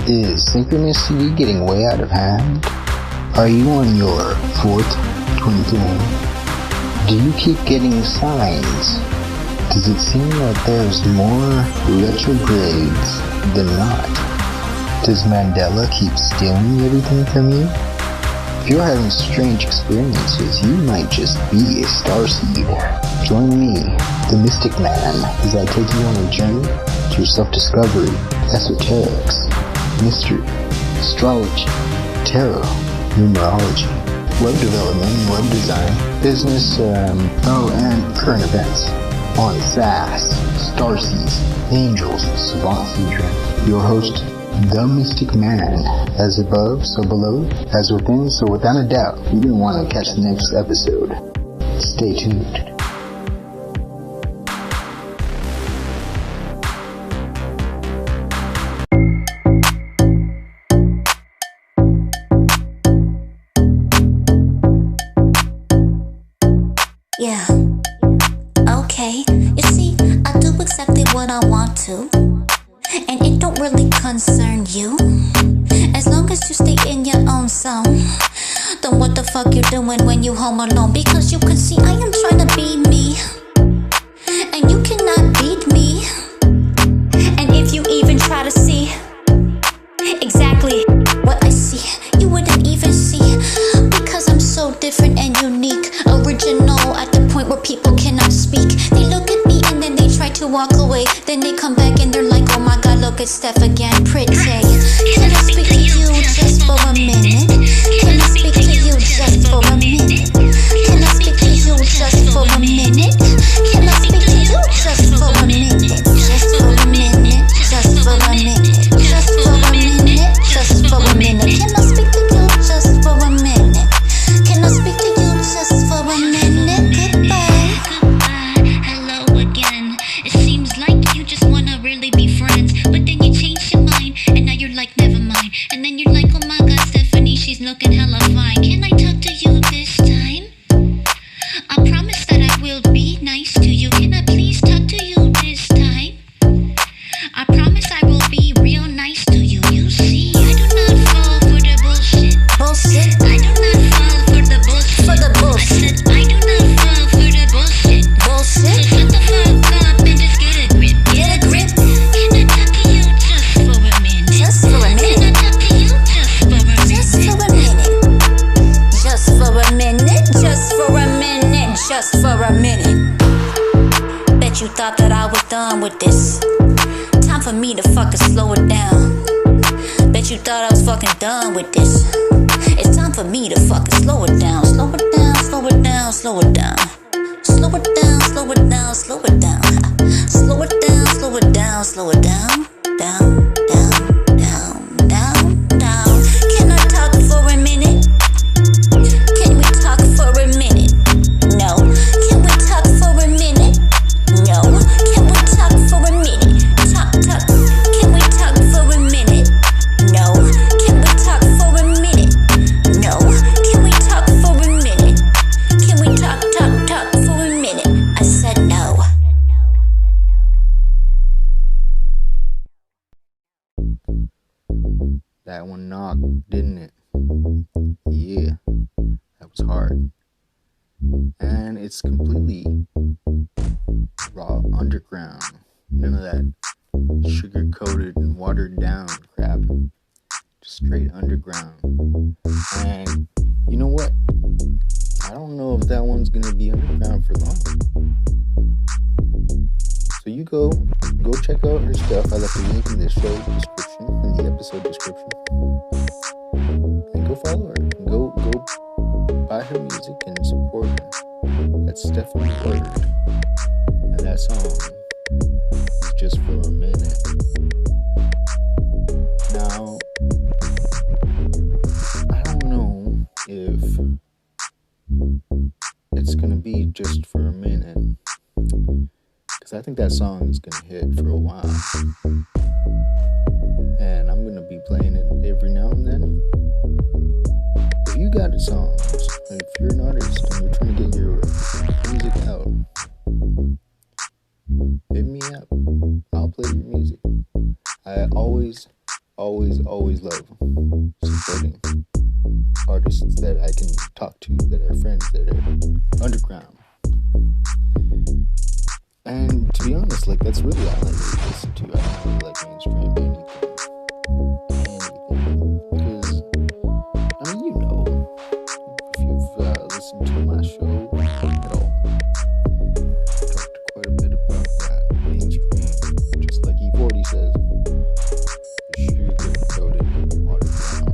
Is synchronicity getting way out of hand? Are you on your fourth twin flame? Do you keep getting signs? Does it seem like there's more retrogrades than not? Does Mandela keep stealing everything from you? If you're having strange experiences, you might just be a starseed. Join me, the Mystic Man, as I take you on a journey through self-discovery, esoterics, mystery, astrology, tarot, numerology, web development, web design, business, and current events on SAS, starseeds, angels, savant syndrome. Your host, the Mystic Man, as above, so below, as within, so without a doubt, you're going to want to catch the next episode. Stay tuned. Yeah, okay, you see, I do exactly what I want to, and it don't really concern you, as long as you stay in your own zone. Then what the fuck you doing when you home alone? Because you can see I am trying to be me, and you cannot beat me. And if you even try to see exactly what I see, you wouldn't even see, because I'm so different and unique, original at the point where people cannot speak. They look at me and then they try to walk away, then they come back and they're like, oh my god, look at Steph again, pretty. Can I speak to you just for a minute? Can I speak to you just for a minute? Can I speak to you just for a minute? Can I speak to you just for a minute? Just for a minute, just for a minute, just for a minute, just for a minute. Can I speak to you just for a minute? Can I speak to you just for a minute? Goodbye. Hello again. It seems like you just wanna really be friends, but then you change your mind, and now you're like, never mind. And then you're like, oh my god, Stephanie, she's looking hella fine. Can I talk to you this time? I promise that I will be nice to you. Can I please talk to you this time? I promise I will be real nice to you. You see, I do not fall for the bullshit. Bullshit. I do not fall for the bullshit. For the I bullshit. said I do not fall for the bullshit. So Bullshit. shut the fuck up and just get a grip. Get a grip. Can I talk to you just for a minute? Just for a Can I minute. talk to you just for a minute? Just for a minute. Just for a minute. Just for a minute. Just for a minute. Bet you thought that I was done with this. Time for me to fucking slow it down. Bet you thought I was fucking done with this. It's time for me to fucking slow it down. Slow it down, slow it down, slow it down. Slow it down, slow it down, slow it down. Slow it down, slow it down, slow it down. Down, down, down, down, down. Can I talk for a minute? Can we talk for a minute? No. Can we talk for a minute? No. Can we talk for a minute? Talk, talk. Can we talk for a minute? No. Can we talk for a minute? No. Can we talk for a minute? Can we talk for a minute? I said no. That one knocked, didn't it? Yeah, that was hard. And it's completely raw underground. None of that sugar-coated and watered down crap. Just straight underground. And you know what? I don't know if that one's gonna be underground for long. So you go check out her stuff. I left a link in the show description, in the episode description. And go follow her. Go buy her music and support her. That's Stephanie Word. And that song is Just for a Minute. Now, I don't know if it's gonna be just for a minute, because I think that song is gonna hit for a while, and I'm gonna be playing it every now and then. If you got a song, if you're an artist and you're trying to get your music out, hit me up. I'll play your music. I always always love supporting artists that I can talk to, that are friends, that are underground. And to be honest, like, that's really all I really listen to. I don't really like mainstream anything. Because, I mean, you know, if you've listened to my show at all, I've talked quite a bit about that. Mainstream, just like E40 says, sugar-coated, watered down.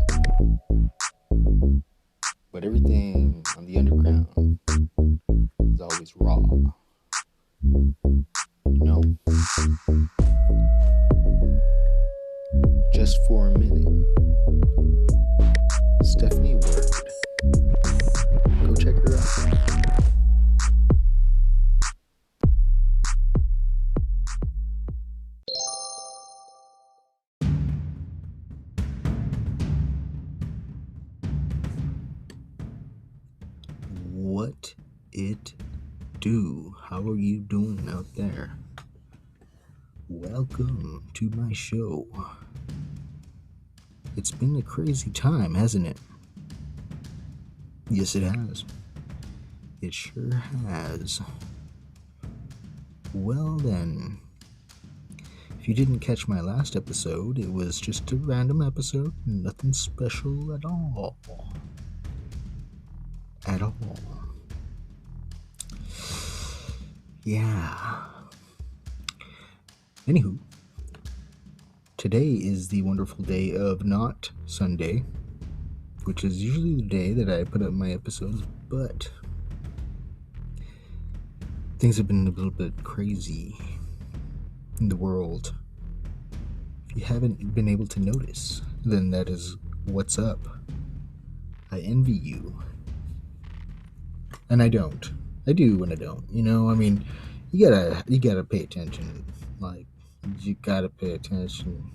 But everything on the underground is always raw. No. Just for a minute. Stephanie Word. Go check her out. What it do? How are you doing out there? Welcome to my show. It's been a crazy time, hasn't it? Yes, it has. It sure has. Well then, if you didn't catch my last episode, it was just a random episode, nothing special at all. At all. Yeah. Anywho, today is the wonderful day of not Sunday, which is usually the day that I put up my episodes, but things have been a little bit crazy in the world. If you haven't been able to notice, then that is what's up. I envy you. And I don't. I do and I don't. You know, I mean, you gotta pay attention. Like, you gotta pay attention.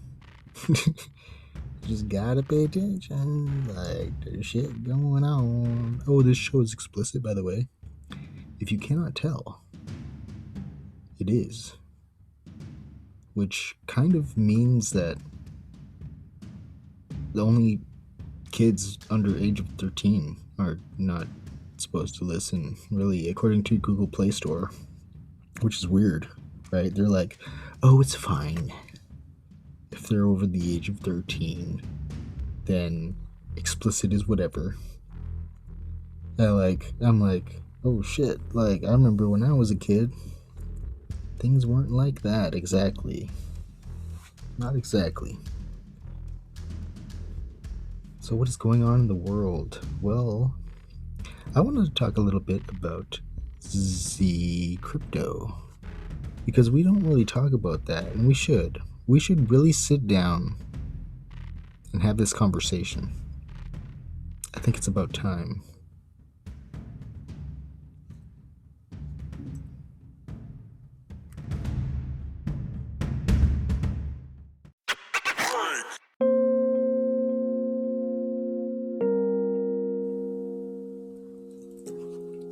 Just gotta pay attention. Like, there's shit going on. Oh, this show is explicit, by the way. If you cannot tell, it is. Which kind of means that the only kids under age of 13 are not supposed to listen, really, according to Google Play Store, which is weird, right? They're like, oh, it's fine if they're over the age of 13, then explicit is whatever. I'm like, oh shit, like, I remember when I was a kid, things weren't like that exactly. Not exactly. So what is going on in the world? Well, I wanted to talk a little bit about the crypto, because we don't really talk about that, and we should. We should really sit down and have this conversation. I think it's about time.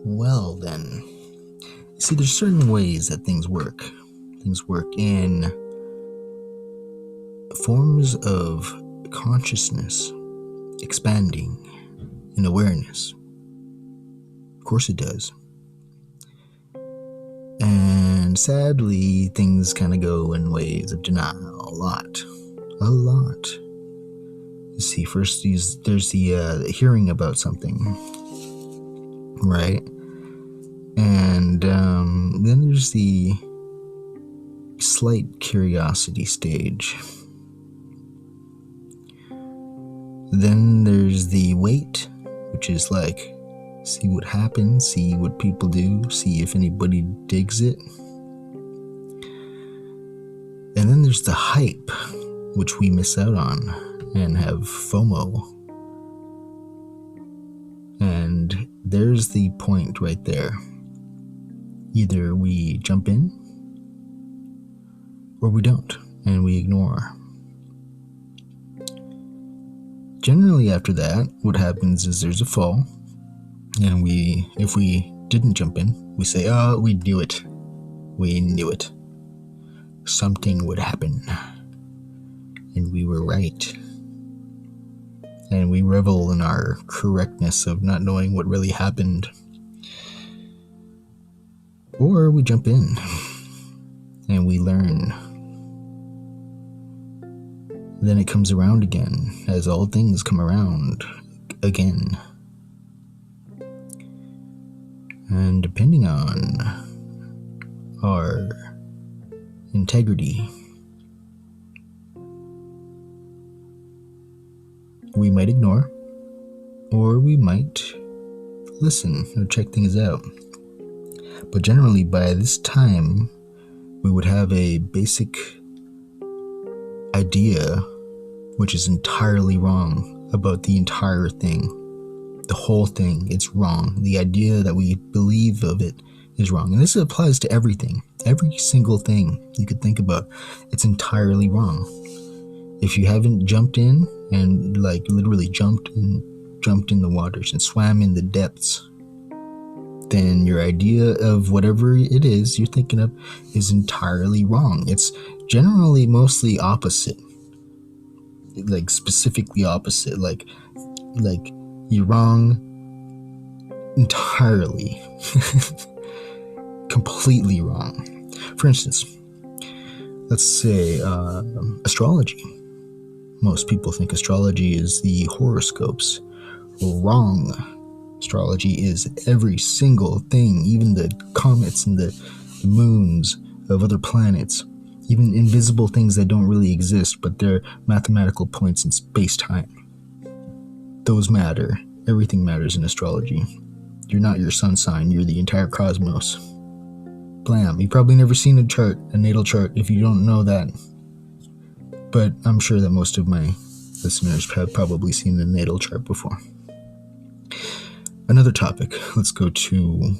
Well then, see, there's certain ways that things work. Things work in forms of consciousness expanding in awareness. Of course it does. And sadly, things kind of go in ways of denial a lot. You see, first there's the hearing about something, right? And then there's the slight curiosity stage. Then there's the wait, which is like, see what happens, see what people do, see if anybody digs it. And then there's the hype, which we miss out on and have FOMO. And there's the point right there. Either we jump in or we don't, and we ignore. Generally after that, what happens is there's a fall, and if we didn't jump in, we say, oh, we knew it. We knew it. Something would happen. And we were right. and we revel in our correctness of not knowing what really happened. Or we jump in and we learn. Then it comes around again, as all things come around again. And depending on our integrity, we might ignore, or we might listen or check things out. But generally, by this time, we would have a basic idea which is entirely wrong about the entire thing. The whole thing, it's wrong. The idea that we believe of it is wrong. And this applies to everything. Every single thing you could think about, it's entirely wrong. If you haven't jumped in and like literally jumped in the waters and swam in the depths, then your idea of whatever it is you're thinking of is entirely wrong. It's generally mostly opposite. Like specifically opposite. Like you're wrong entirely. Completely wrong. For instance, let's say astrology. Most people think astrology is the horoscopes. Wrong. Astrology is every single thing, even the comets and the moons of other planets, even invisible things that don't really exist, but they're mathematical points in space-time. Those matter. Everything matters in astrology. You're not your sun sign, you're the entire cosmos. Blam. You've probably never seen a natal chart if you don't know that. But I'm sure that most of my listeners have probably seen the natal chart before. Another topic. Let's go to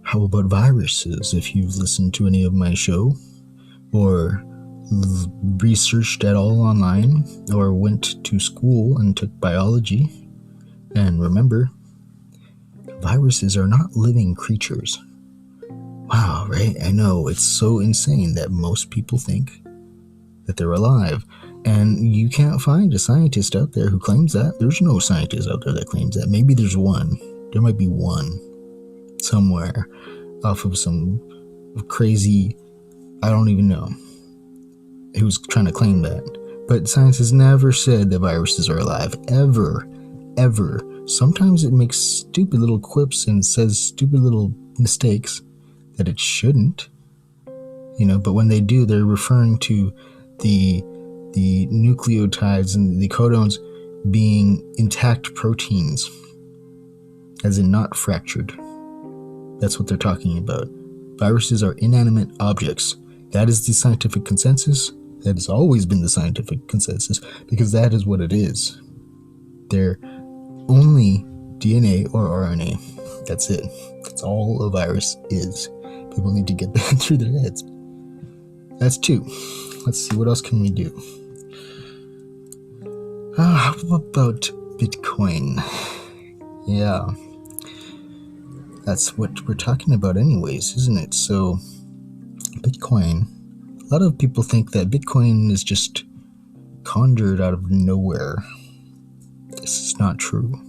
how about viruses? If you've listened to any of my show or researched at all online or went to school and took biology, and remember, viruses are not living creatures. Wow, right? I know, it's so insane that most people think that they're alive. And you can't find a scientist out there who claims that. There's no scientist out there that claims that. Maybe there's one. There might be one somewhere off of some crazy, I don't even know, who's trying to claim that. But science has never said that viruses are alive. Ever. Ever. Sometimes it makes stupid little quips and says stupid little mistakes that it shouldn't. But when they do, they're referring to the nucleotides and the codons being intact proteins, as in not fractured. That's what they're talking about. Viruses are inanimate objects. That is the scientific consensus. That has always been the scientific consensus, because that is what it is. They're only DNA or RNA. That's it. That's all a virus is. People need to get that through their heads. That's two. Let's see, what else can we do? How about Bitcoin? Yeah. That's what we're talking about anyways, isn't it? So, Bitcoin. A lot of people think that Bitcoin is just conjured out of nowhere. This is not true.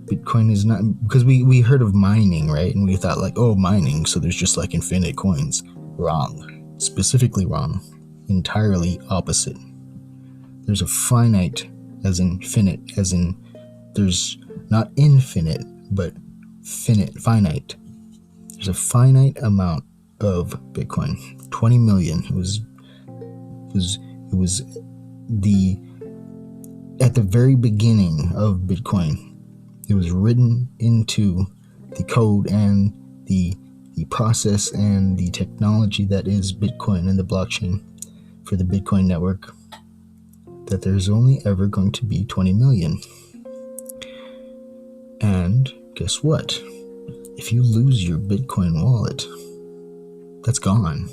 Bitcoin is not, because we heard of mining, right? And we thought like, oh, mining, so there's just like infinite coins. Wrong. Specifically wrong. Entirely opposite. There's a finite, as in finite, as in there's not infinite, but finite. There's a finite amount of Bitcoin. 20 million. It was at the very beginning of Bitcoin. It was written into the code and the process and the technology that is Bitcoin and the blockchain for the Bitcoin network, that there's only ever going to be 20 million. And guess what? If you lose your Bitcoin wallet, that's gone.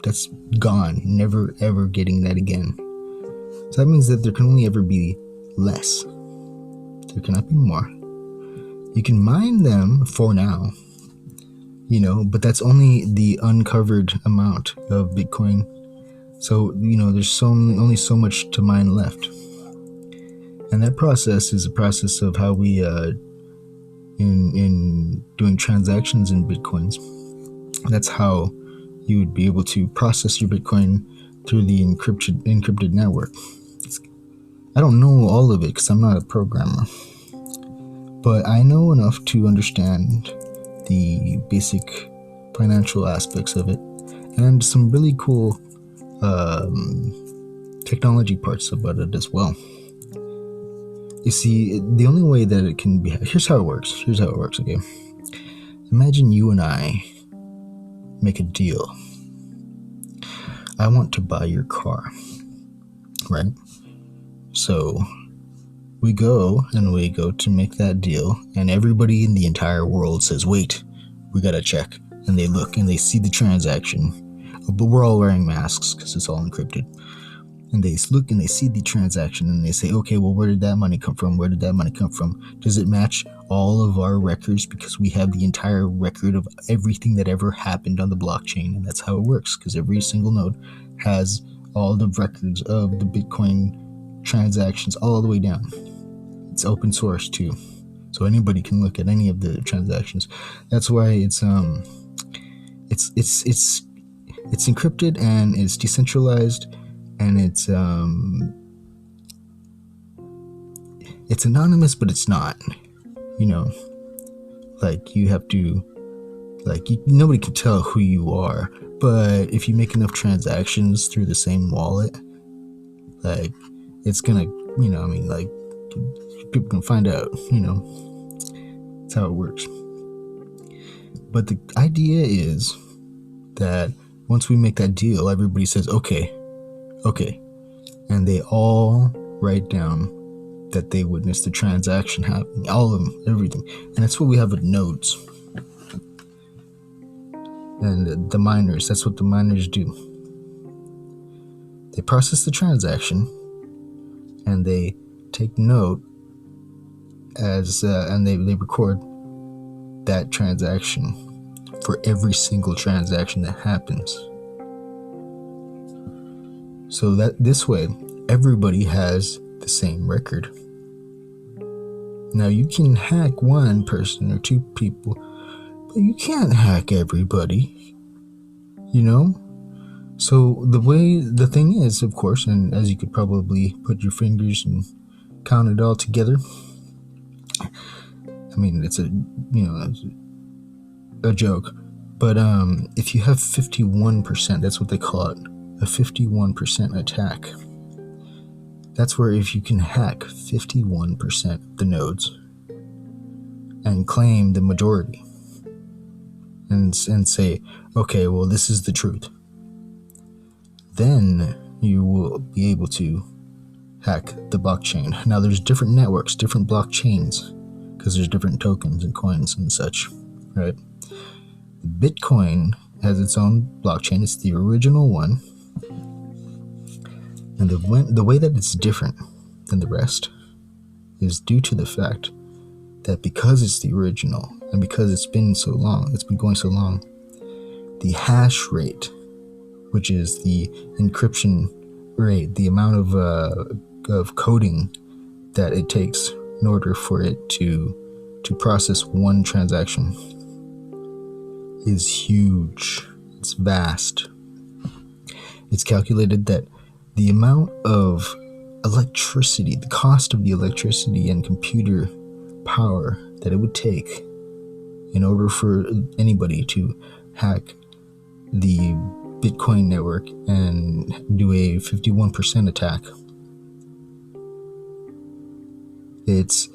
That's gone. Never ever getting that again. So that means that there can only ever be less. There cannot be more. You can mine them for now, but that's only the uncovered amount of Bitcoin So, there's only so much to mine left. And that process is a process of how we, in doing transactions in Bitcoins, that's how you would be able to process your Bitcoin through the encrypted network. I don't know all of it because I'm not a programmer, but I know enough to understand the basic financial aspects of it and some really cool technology parts about it as well. You see, the only way that it can be... Here's how it works, okay? Imagine you and I make a deal. I want to buy your car, right? So we go to make that deal, and everybody in the entire world says, wait, we gotta check. And they look and they see the transaction, but we're all wearing masks because it's all encrypted. And they look and they see the transaction and they say, okay, well, where did that money come from? Does it match all of our records? Because we have the entire record of everything that ever happened on the blockchain. And that's how it works, because every single node has all the records of the Bitcoin transactions all the way down. It's open source too, so anybody can look at any of the transactions. That's why it's encrypted and it's decentralized. And it's anonymous, but it's not. Like you have to, nobody can tell who you are. But if you make enough transactions through the same wallet, it's gonna, people can find out. That's how it works. But the idea is that once we make that deal, everybody says, okay, and they all write down that they witnessed the transaction happening, all of them, everything. And that's what we have with nodes. And the miners, that's what the miners do. They process the transaction and they take note and they record that transaction for every single transaction that happens. So that this way, everybody has the same record. Now you can hack one person or two people, but you can't hack everybody, So the thing is, of course, and as you could probably put your fingers and count it all together, it's a joke, but if you have 51%, that's what they call it, a 51% attack. That's where if you can hack 51% of the nodes and claim the majority and say, okay, well, this is the truth, then you will be able to hack the blockchain. Now there's different networks, different blockchains, because there's different tokens and coins and such, right? Bitcoin has its own blockchain. It's the original one. And the way that it's different than the rest is due to the fact that because it's the original and because it's been going so long, the hash rate, which is the encryption rate, the amount of coding that it takes in order for it to process one transaction, is huge. It's vast. It's calculated that the amount of electricity, the cost of the electricity and computer power that it would take in order for anybody to hack the Bitcoin network and do a 51% attack, it's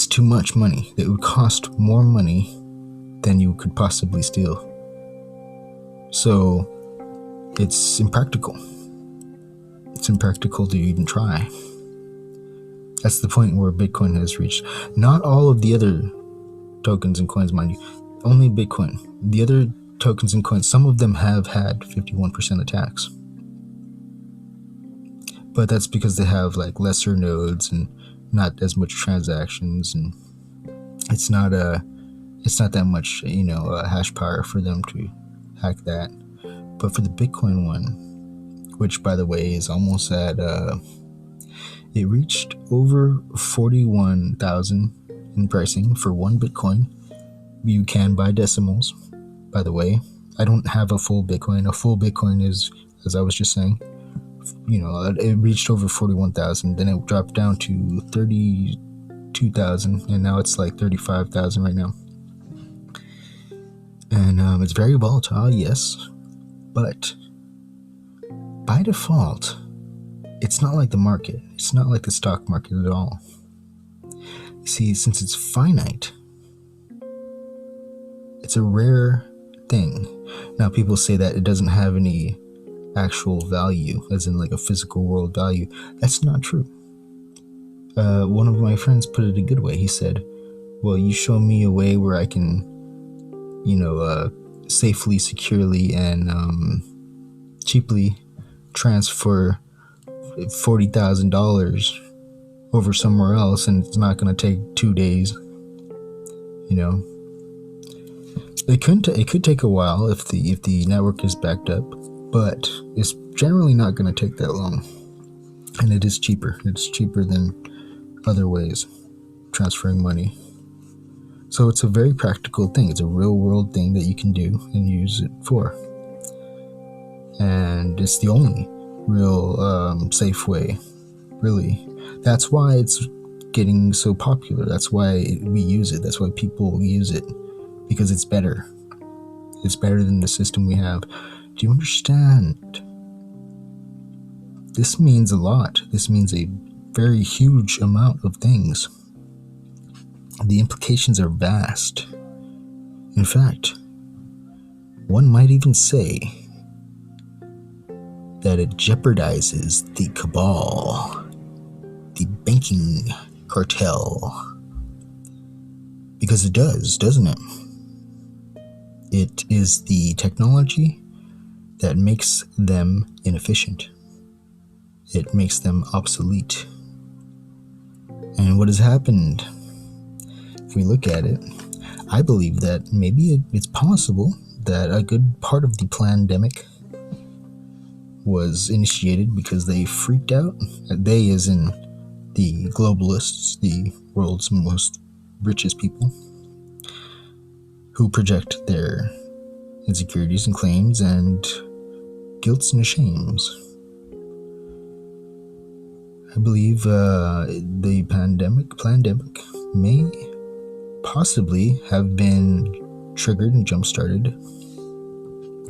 too much money. It would cost more money than you could possibly steal. So it's impractical. It's impractical to even try. That's the point where Bitcoin has reached. Not all of the other tokens and coins, mind you. Only Bitcoin. The other tokens and coins, some of them have had 51% attacks. But that's because they have lesser nodes and not as much transactions, and it's not that much hash power for them to hack that. But for the Bitcoin one, which by the way is almost at, it reached over 41,000 in pricing for one Bitcoin. You can buy decimals, by the way. I don't have a full Bitcoin. A full Bitcoin is, as I was just saying, it reached over 41,000. Then it dropped down to 32,000, and now it's like 35,000 right now. And it's very volatile, yes, but by default, it's not like the market. It's not like the stock market at all. You see, since it's finite, it's a rare thing. Now, people say that it doesn't have any actual value, as in like a physical world value. That's not true. One of my friends put it a good way. He said, well, you show me a way where I can, safely, securely, and cheaply transfer $40,000 over somewhere else, and it's not going to take 2 days. It could take a while if the network is backed up, but it's generally not going to take that long, and it is cheaper. It's cheaper than other ways transferring money. So it's a very practical thing. It's a real world thing that you can do and use it for. And it's the only real safe way, really. That's why it's getting so popular. That's why we use it. That's why people use it, because it's better. It's better than the system we have. Do you understand? This means a lot. This means a very huge amount of things. The implications are vast. In fact, one might even say that it jeopardizes the cabal, the banking cartel. Because it does, doesn't it? It is the technology that makes them inefficient. It makes them obsolete. And what has happened, if we look at it, I believe that maybe it's possible that a good part of the pandemic was initiated because they freaked out. They, as in the globalists, the world's most richest people, who project their insecurities and claims and guilts and shames. I believe the pandemic may possibly have been triggered and jump-started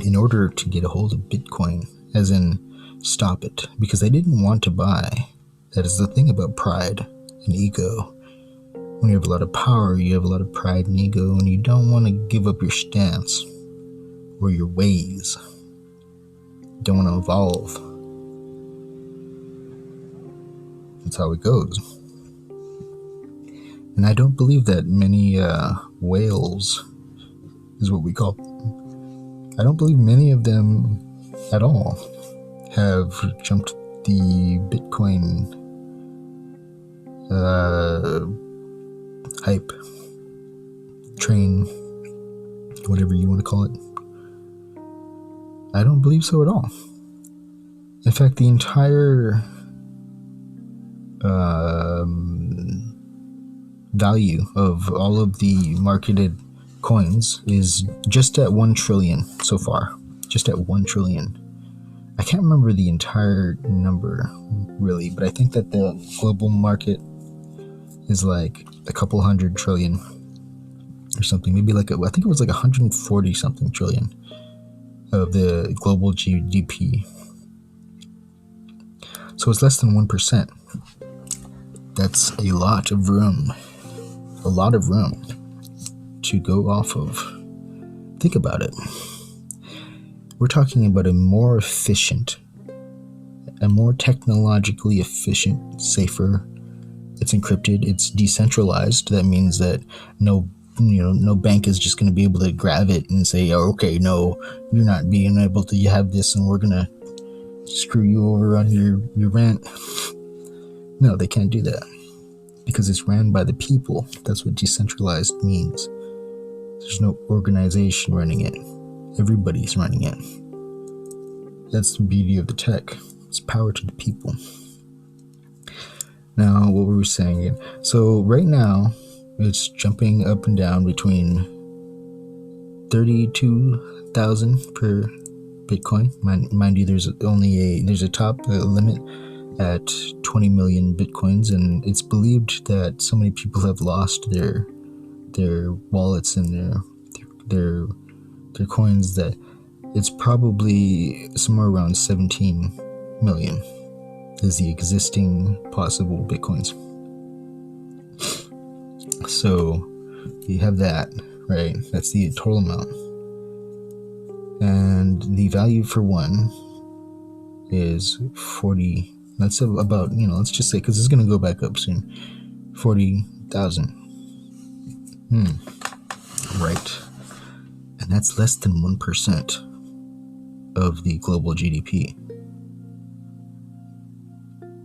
in order to get a hold of Bitcoin, as in stop it, because they didn't want to buy. That is the thing about pride and ego. When you have a lot of power, you have a lot of pride and ego, and you don't want to give up your stance or your ways. You don't want to evolve. That's how it goes. And I don't believe that many whales is what we call them. I don't believe many of them at all have jumped the Bitcoin hype train, whatever you want to call it. I don't believe so at all. In fact, the entire value of all of the marketed coins is just at 1 trillion so far. Just at 1 trillion. I can't remember the entire number really, but I think that the global market is like a couple hundred trillion or something. Maybe like, I think it was like 140 something trillion of the global GDP. So it's less than 1%. That's a lot of room. A lot of room to go off of. Think about it. We're talking about a more efficient, a more technologically efficient, safer. It's encrypted. It's decentralized. That means that no bank is just going to be able to grab it and say, oh, okay, no, you're not being able to have this, and we're going to screw you over on your rent. No, they can't do that because it's ran by the people. That's what decentralized means. There's no organization running it. Everybody's running it. That's the beauty of the tech. It's power to the people. Now, what were we saying again? So right now, it's jumping up and down between 32,000 per Bitcoin. Mind you, there's a top limit at 20 million Bitcoins, and it's believed that so many people have lost their wallets and their coins that it's probably somewhere around 17 million is the existing possible Bitcoins. So you have that, right? That's the total amount. And the value for one is 40. That's about, let's just say, because it's going to go back up soon, 40,000. Right. And that's less than 1% of the global GDP.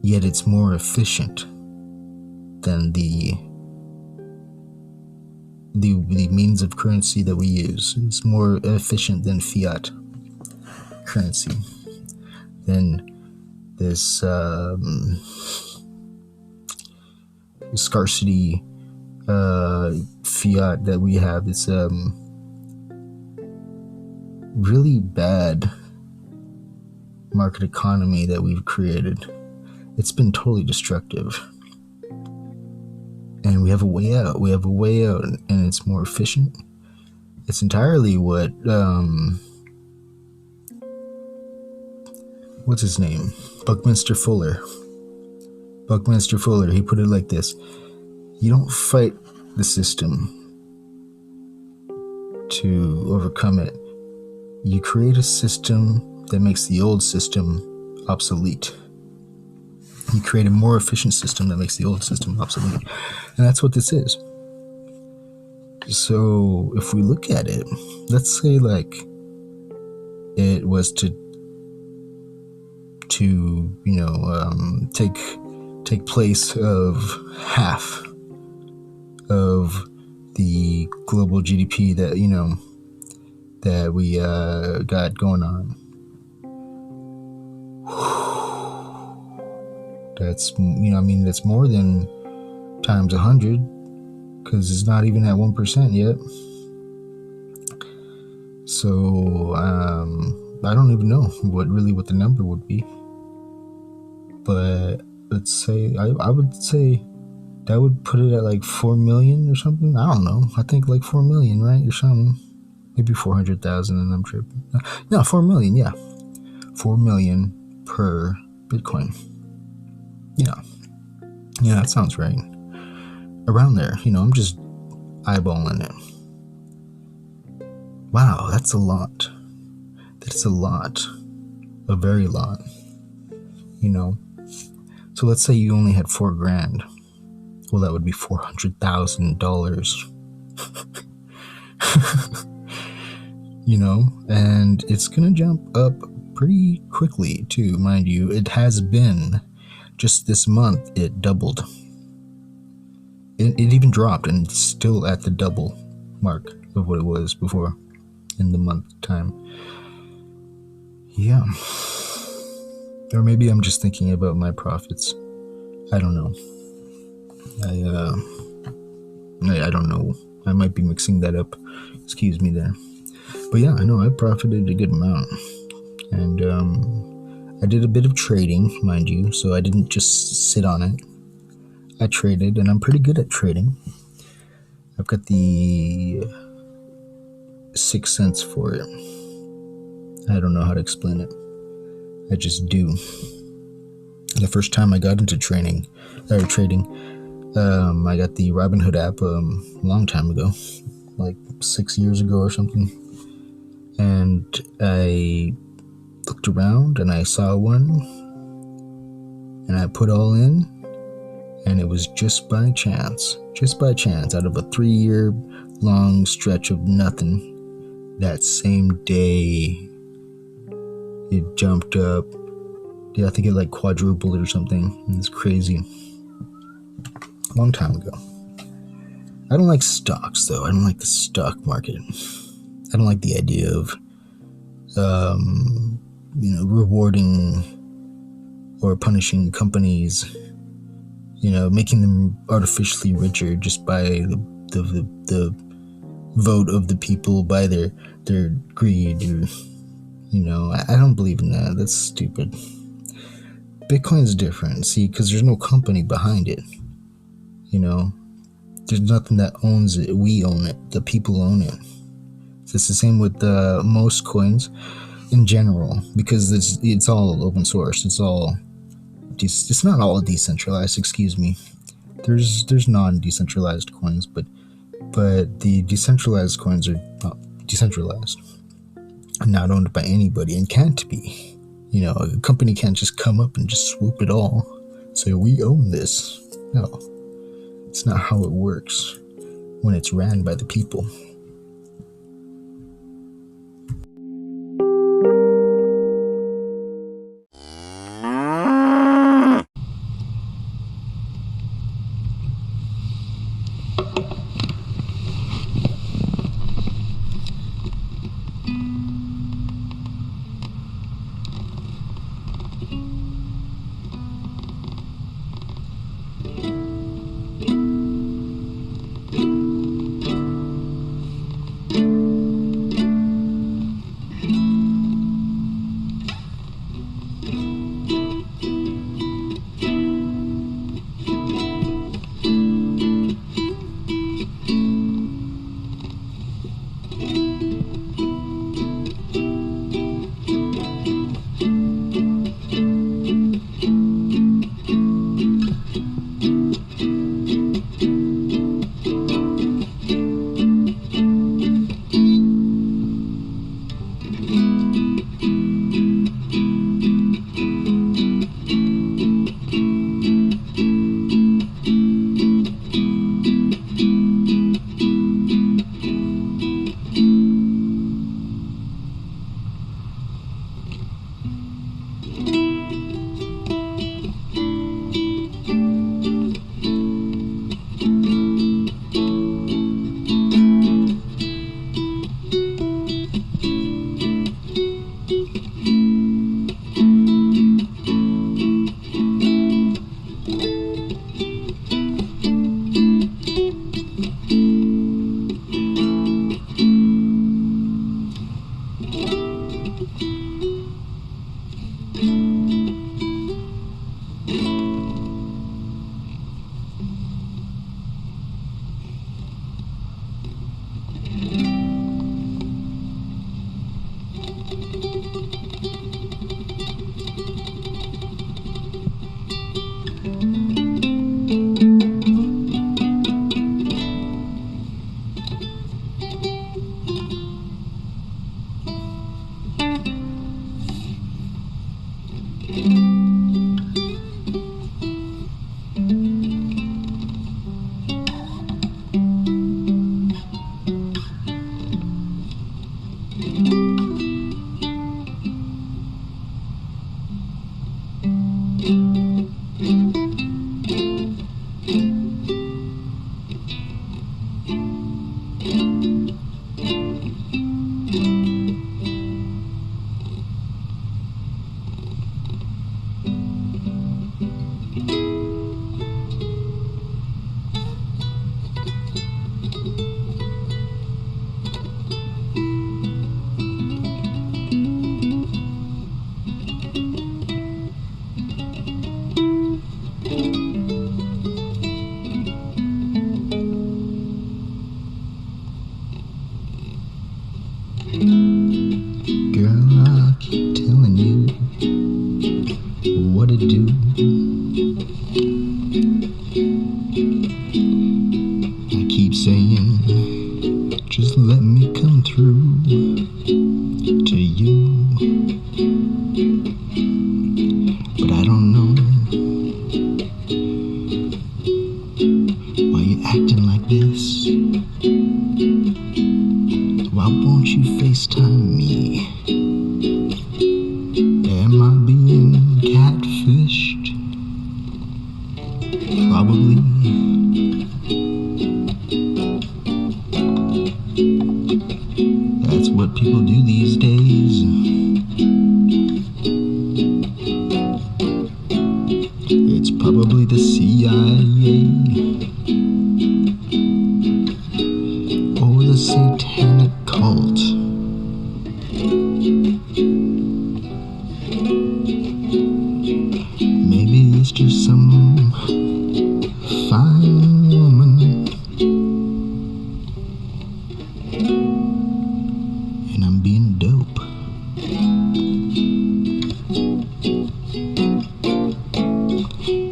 Yet it's more efficient than the means of currency that we use. It's more efficient than fiat currency, than this scarcity fiat that we have. It's really bad market economy that we've created. It's been totally destructive. And we have a way out. And it's more efficient. It's entirely what what's his name? Buckminster Fuller, he put it like this: you don't fight the system to overcome it. You create a system that makes the old system obsolete. You create a more efficient system that makes the old system obsolete. And that's what this is. So if we look at it, let's say like it was to take place of half of the global GDP that that we got going on. That's that's more than times 100, because it's not even at 1% yet. So I don't even know what the number would be. But let's say I would say that would put it at like 4 million or something. I don't know. I think like 4 million, right, or something. Maybe 400,000, and I'm tripping. No, 4 million. Yeah, 4 million per Bitcoin. Yeah, that sounds right. Around there, I'm just eyeballing it. Wow, that's a lot. That's a lot. A very lot. So let's say you only had $4,000. Well, that would be $400,000. And it's gonna jump up pretty quickly too, mind you. It has been. Just this month, it doubled. It even dropped, and it's still at the double mark of what it was before in the month time. Yeah. Or maybe I'm just thinking about my profits. I don't know. I don't know. I might be mixing that up. Excuse me there. But yeah, I know I profited a good amount. And I did a bit of trading, mind you, so I didn't just sit on it. I traded, and I'm pretty good at trading. I've got the 6th sense for it. I don't know how to explain it. I just do. The first time I got into trading, I got the Robinhood app a long time ago, like 6 years ago or something. And I looked around and I saw one, and I put all in, and it was just by chance out of a 3-year long stretch of nothing. That same day it jumped up. Yeah, I think it like quadrupled or something. It's crazy. Long time ago. I don't like stocks though. I don't like the stock market. I don't like the idea of rewarding or punishing companies, making them artificially richer just by the vote of the people, by their greed. I don't believe in that. That's stupid. Bitcoin's different, see, because there's no company behind it. There's nothing that owns it. We own it. The people own it. It's the same with most coins in general, because it's all open source. It's not all decentralized. Excuse me. There's non-decentralized coins, but the decentralized coins are not decentralized, not owned by anybody, and can't be. A company can't just come up and just swoop it all, say we own this. No, it's not how it works when it's ran by the people. Probably the CIA or the satanic cult. Maybe it's just some fine woman, and I'm being dope.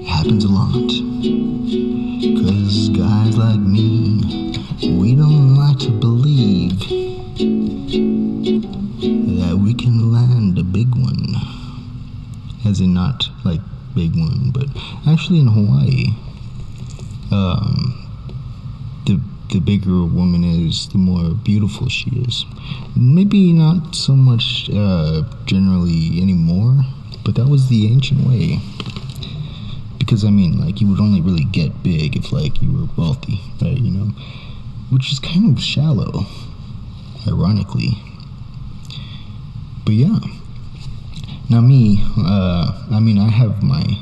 Happens a lot, 'cause guys like me, we don't like to believe that we can land a big one. As in not like big one, but actually in Hawaii, the bigger a woman is, the more beautiful she is. Maybe not so much generally anymore, but that was the ancient way. Because I mean, like, you would only really get big if like you were wealthy, right? You know, which is kind of shallow, ironically. But yeah. Now me, I mean, I have my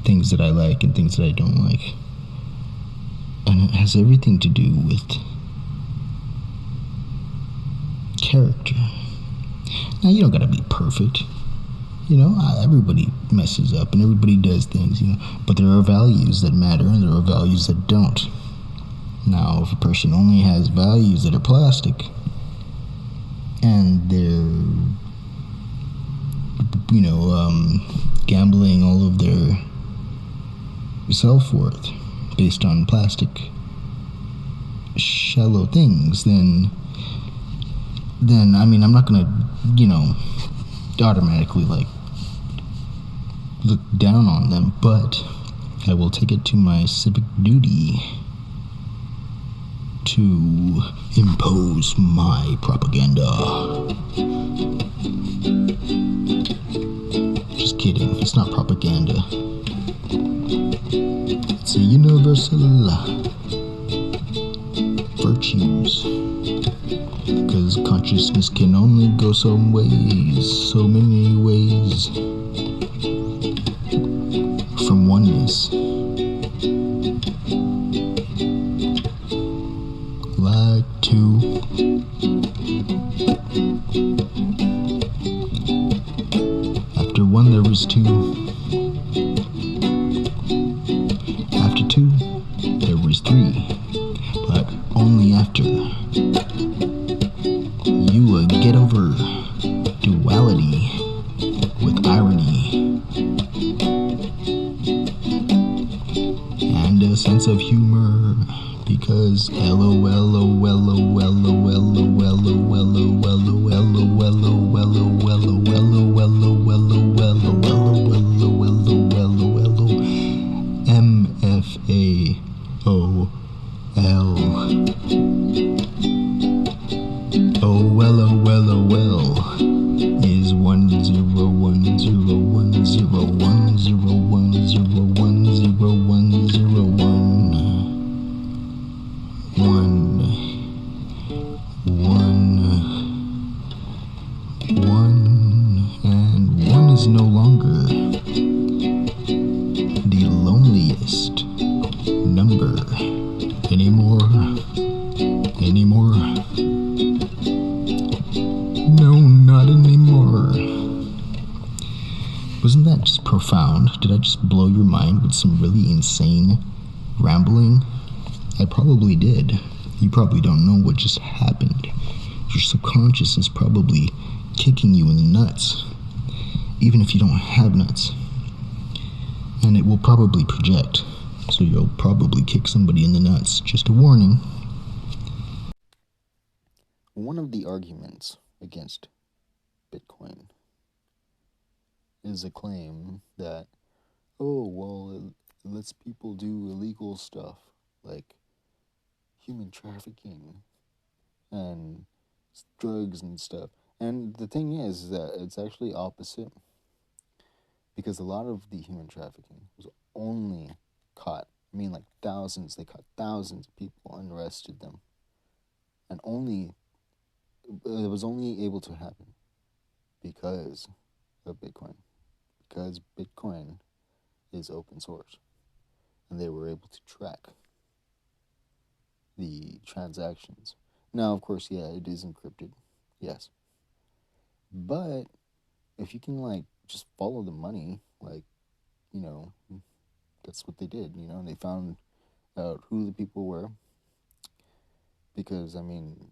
things that I like and things that I don't like. And it has everything to do with character. Now, you don't gotta be perfect. You know, everybody messes up and everybody does things, you know. But there are values that matter and there are values that don't. Now, if a person only has values that are plastic and they're, you know, gambling all of their self-worth based on plastic, shallow things, then I mean, I'm not gonna, you know, automatically like look down on them, but I will take it to my civic duty to impose my propaganda. Just kidding, it's not propaganda. It's a universal virtues. Because consciousness can only go some ways, so many ways from oneness. Like two. After one there was two. After two there was three. But only after you get over duality with irony and a sense of humor, because is 1 and 1 is no longer the loneliest number anymore. No, not anymore. Wasn't that just profound? Did I just blow your mind with some really insane rambling? I probably did. You probably don't know what just happened. Your subconscious is probably kicking you in the nuts, even if you don't have nuts. And it will probably project, so you'll probably kick somebody in the nuts. Just a warning. One of the arguments against Bitcoin is a claim that, oh, well, it lets people do illegal stuff like human trafficking and drugs and stuff. And the thing is that it's actually opposite, because a lot of the human trafficking was only caught, I mean, like thousands, they caught thousands of people and arrested them. And it was only able to happen because of Bitcoin. Because Bitcoin is open source. And they were able to track the transactions. Now, of course, yeah, it is encrypted. Yes. But if you can, like, just follow the money, like, you know, that's what they did, you know, and they found out who the people were. Because, I mean,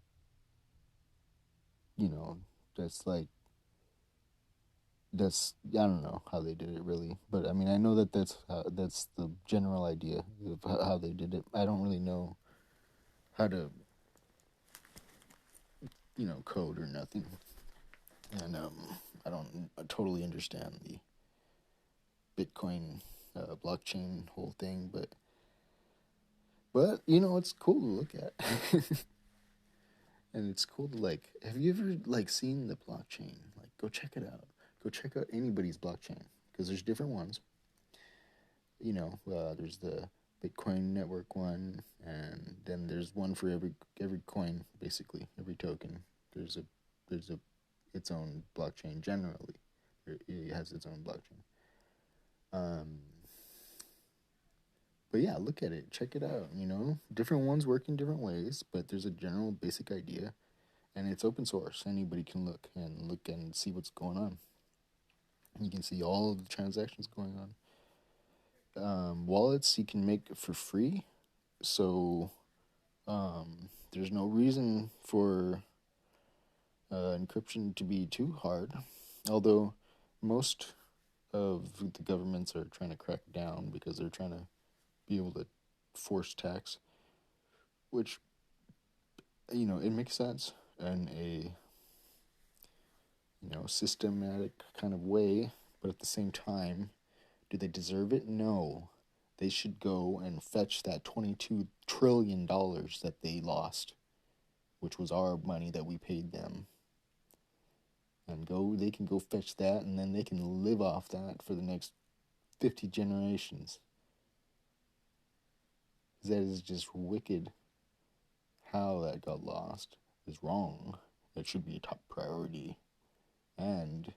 you know, I don't know how they did it really, but I mean, I know that that's the general idea of how they did it. I don't really know how to, you know, code or nothing, and I don't totally understand the Bitcoin blockchain whole thing, but you know, it's cool to look at. And it's cool to, like, have you ever, like, seen the blockchain? Like, go check it out. Go check out anybody's blockchain, because there's different ones. You know, there's the Bitcoin network one, and then there's one for every coin, basically, every token. There's its own blockchain generally. It has its own blockchain. But yeah, look at it, check it out, you know. Different ones work in different ways, but there's a general basic idea, and it's open source. Anybody can look and see what's going on. You can see all of the transactions going on. Wallets you can make for free, so there's no reason for encryption to be too hard, although most of the governments are trying to crack down because they're trying to be able to force tax, which, you know, it makes sense in a, you know, systematic kind of way, but at the same time, do they deserve it? No. They should go and fetch that $22 trillion that they lost, which was our money that we paid them. And they can go fetch that, and then they can live off that for the next 50 generations. That is just wicked. How that got lost is wrong. It should be a top priority. And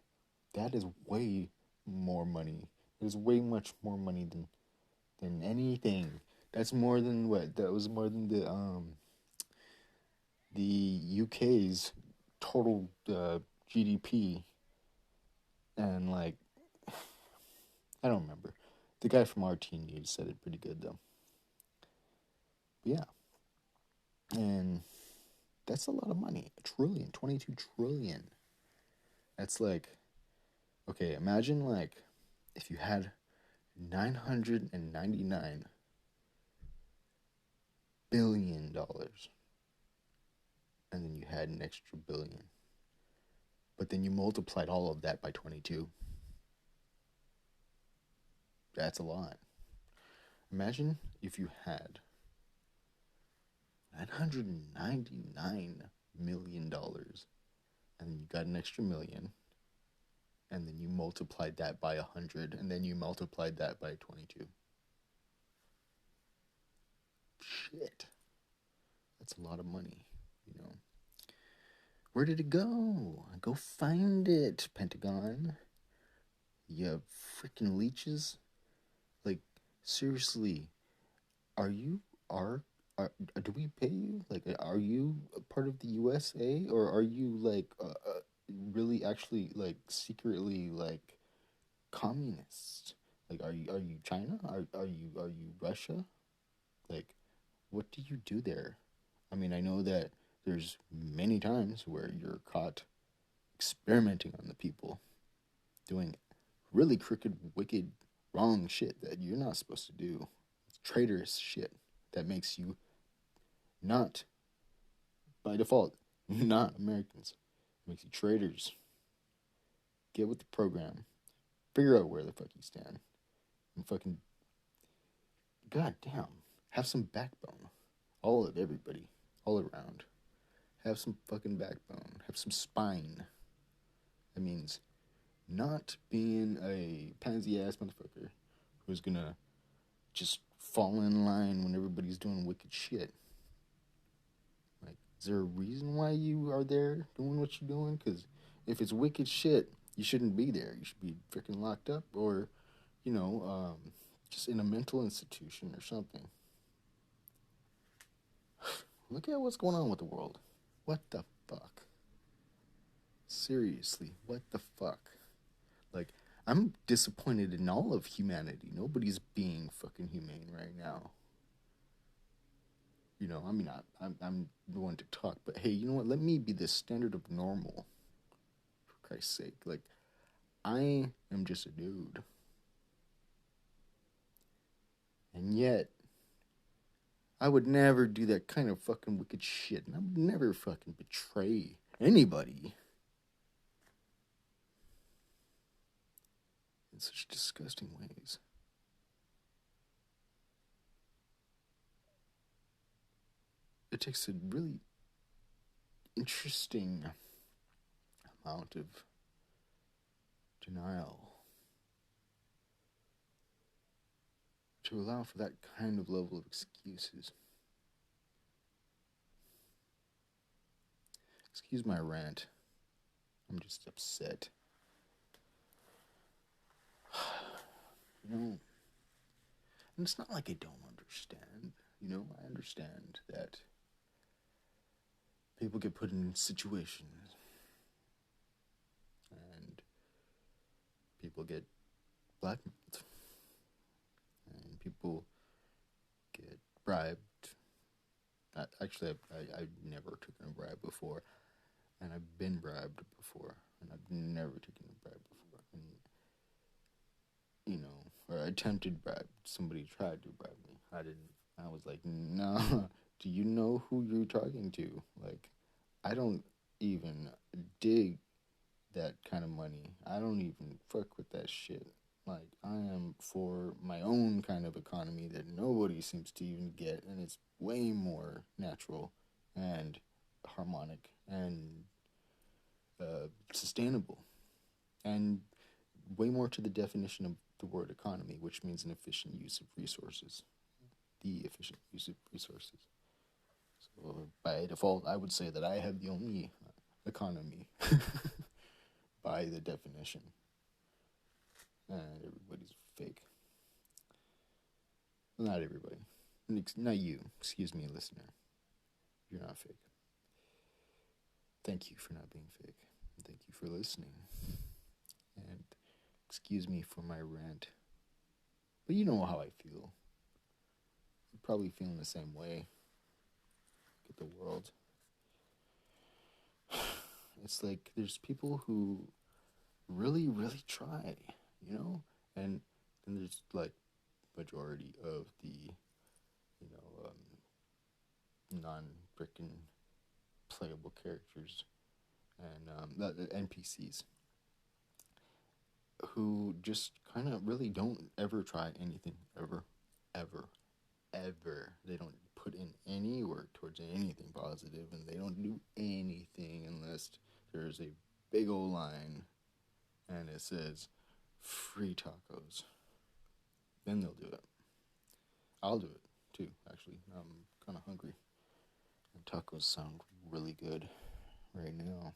that is way more money. It is way much more money than anything. That's more than what? That was more than the UK's total GDP. And, like, I don't remember. The guy from RT News said it pretty good, though. But yeah. And that's a lot of money. $1 trillion, $22 trillion. That's like, okay, imagine, like, if you had $999 billion, and then you had an extra billion, but then you multiplied all of that by 22. That's a lot. Imagine if you had $999 million, and then you got an extra million, and then you multiplied that by 100, and then you multiplied that by 22. Shit. That's a lot of money, you know. Where did it go? Go find it, Pentagon. You freaking leeches. Like, seriously, do we pay you? Like, are you a part of the USA, or are you, like, really actually, like, secretly, like, communist? Like, are you China? Are you Russia? Like, what do you do there? I mean, I know that there's many times where you're caught experimenting on the people, doing really crooked, wicked, wrong shit that you're not supposed to do. It's traitorous shit that makes you not, by default, not Americans. It makes you traitors. Get with the program. Figure out where the fuck you stand. And fucking, goddamn, have some backbone. All of everybody, all around. Have some fucking backbone. Have some spine. That means not being a pansy-ass motherfucker who's gonna just fall in line when everybody's doing wicked shit. Like, is there a reason why you are there doing what you're doing? Because if it's wicked shit, you shouldn't be there. You should be freaking locked up or just in a mental institution or something. Look at what's going on with the world. What the fuck? Seriously, what the fuck? Like, I'm disappointed in all of humanity. Nobody's being fucking humane right now. I'm the one to talk, but hey, you know what? Let me be the standard of normal. For Christ's sake. Like, I am just a dude. And yet, I would never do that kind of fucking wicked shit. And I would never fucking betray anybody in such disgusting ways. It takes a really interesting amount of denial to allow for that kind of level of excuses. Excuse my rant. I'm just upset. And it's not like I don't understand. I understand that people get put in situations and people get blackmailed and people get bribed. Actually, I've never taken a bribe before, and I've been bribed before, and I've never taken a bribe before. And, or attempted bribe. Somebody tried to bribe me. I didn't. I was like, no, do you know who you're talking to? Like, I don't even dig that kind of money. I don't even fuck with that shit. Like, I am for my own kind of economy that nobody seems to even get, and it's way more natural and harmonic and sustainable, and way more to the definition of the word economy, which means an efficient use of resources. The efficient use of resources. So by default, I would say that I have the only economy by the definition. And everybody's fake. Well, not everybody. Not you. Excuse me, listener. You're not fake. Thank you for not being fake. And thank you for listening. And excuse me for my rant. But you know how I feel. You're probably feeling the same way. Look at the world. It's like there's people who really, really try, and then there's like majority of the, non-frickin' playable characters and the NPCs who just kind of really don't ever try anything, ever. They don't put in any work towards anything positive, and they don't do anything unless there's a big old line and it says free tacos. Then they'll do it. I'll do it too, actually. I'm kind of hungry. And tacos sound really good right now.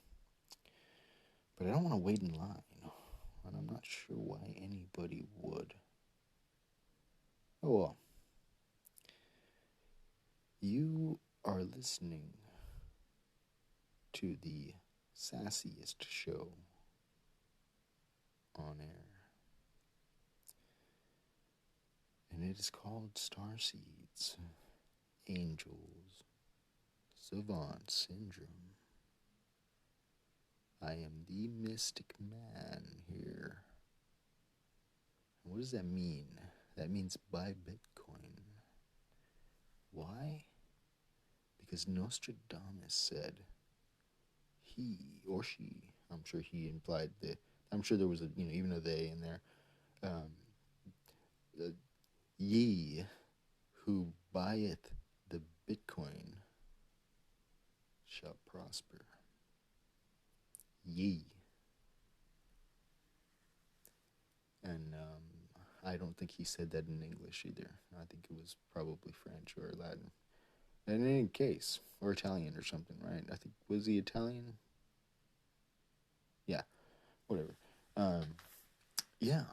But I don't want to wait in line. And I'm not sure why anybody would. Oh well. You are listening to the sassiest show on air. And it is called Starseeds, Angels, Savant Syndrome. I am the mystic man here. And what does that mean? That means buy Bitcoin. Why? Because Nostradamus said he or she, I'm sure he implied that, I'm sure there was even a they in there, ye who buyeth the Bitcoin shall prosper. Ye. And I don't think he said that in English either. I think it was probably French or Latin. And in any case, or Italian or something, right? I think, was he Italian? Yeah, whatever. Yeah,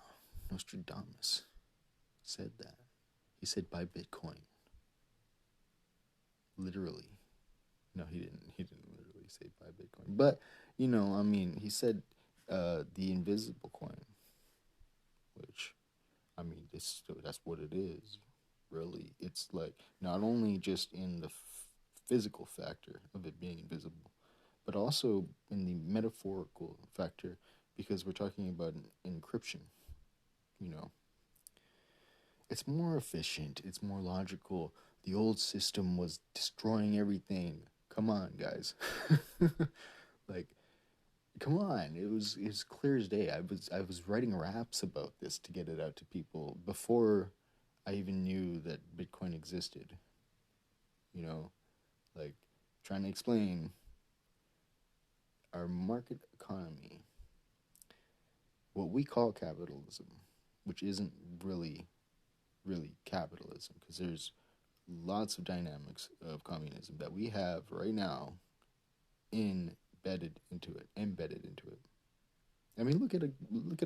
Nostradamus said that. He said buy Bitcoin. Literally. No, he didn't literally say buy Bitcoin. But, he said the invisible coin, which, that's what it is, really. It's like, not only just in the physical factor of it being invisible, but also in the metaphorical factor, because we're talking about encryption, It's more efficient, it's more logical. The old system was destroying everything. Come on, guys. Come on. It was clear as day. I was writing raps about this to get it out to people before I even knew that Bitcoin existed. Trying to explain our market economy, what we call capitalism, which isn't really capitalism, because there's lots of dynamics of communism that we have right now embedded into it. I mean, look at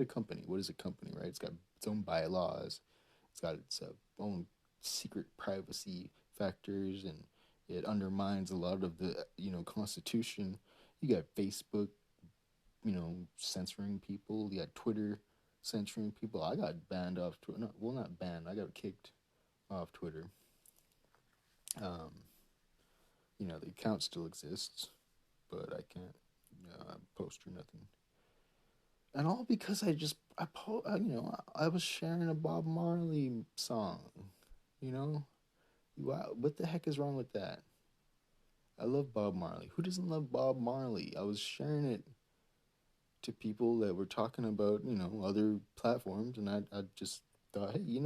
a company. What is a company, right? It's got its own bylaws. It's got its own secret privacy factors, and it undermines a lot of the Constitution. You got Facebook, censoring people. You got Twitter censoring people. I got banned off Twitter. No, well, not banned. I got kicked off Twitter. The account still exists, but I can't post or nothing. And all because I was sharing a Bob Marley song. Wow, what the heck is wrong with that? I love Bob Marley. Who doesn't love Bob Marley? I was sharing it to people that were talking about, other platforms, and I just thought, hey,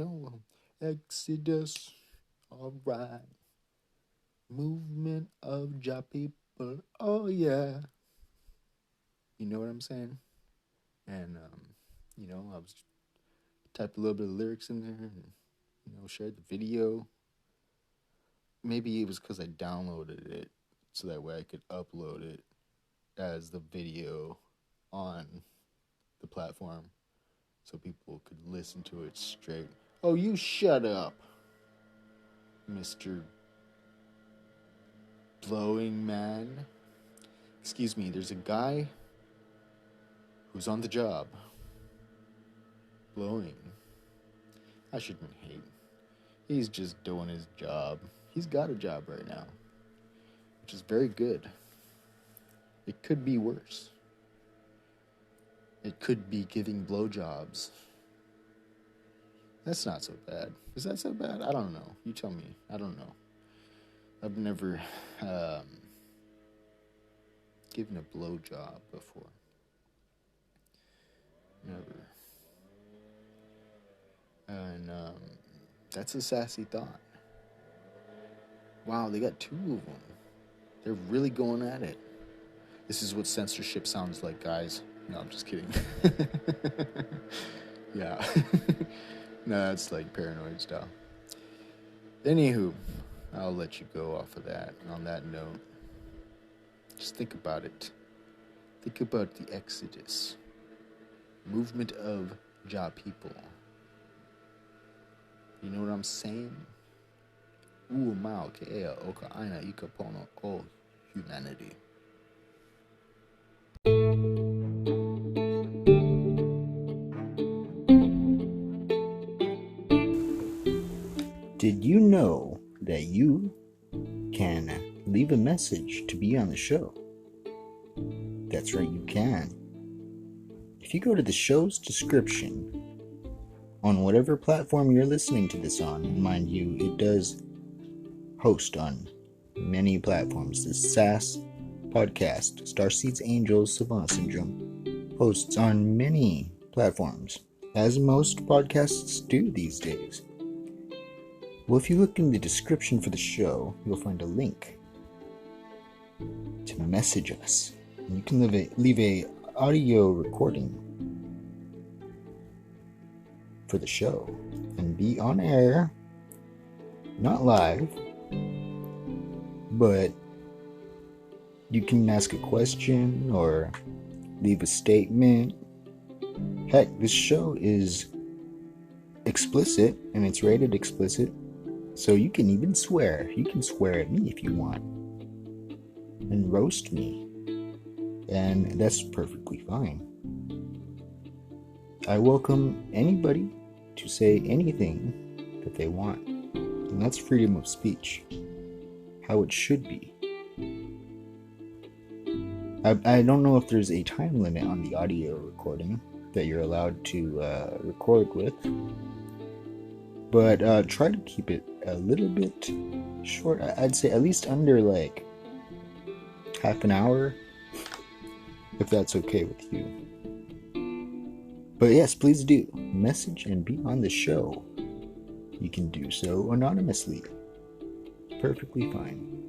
Exodus, all right. Movement of Ja people, oh yeah. You know what I'm saying? And, I was typed a little bit of lyrics in there and, shared the video. Maybe it was because I downloaded it so that way I could upload it as the video on the platform so people could listen to it straight. Oh, you shut up, Mr. Blowing Man. Excuse me, there's a guy who's on the job blowing. I shouldn't hate. He's just doing his job. He's got a job right now, which is very good. It could be worse. It could be giving blowjobs. That's not so bad. Is that so bad? I don't know. You tell me. I don't know. I've never given a blowjob before. Never. And that's a sassy thought. Wow, they got two of them. They're really going at it. This is what censorship sounds like, guys. No, I'm just kidding. Yeah. No, that's like paranoid style. Anywho, I'll let you go off of that. And on that note, just think about it. Think about the Exodus. Movement of Ja people. You know what I'm saying? Mao ke oka aina ikapono o humanity. Did you know that you can leave a message to be on the show? That's right, you can. If you go to the show's description on whatever platform you're listening to this on, and mind you, it does host on many platforms. The SAS podcast, Starseeds Angels Savant Syndrome, hosts on many platforms, as most podcasts do these days. Well, if you look in the description for the show, you'll find a link to message us. And you can leave a audio recording for the show and be on air, not live, but you can ask a question or leave a statement. Heck, this show is explicit, and it's rated explicit, so you can even swear. You can swear at me if you want and roast me, and that's perfectly fine. I welcome anybody to say anything that they want, and that's freedom of speech, how it should be. I don't know if there's a time limit on the audio recording that you're allowed to record with, but try to keep it a little bit short. I'd say at least under like half an hour, if that's okay with you. But yes, please do message and be on the show. You can do so anonymously. Perfectly fine.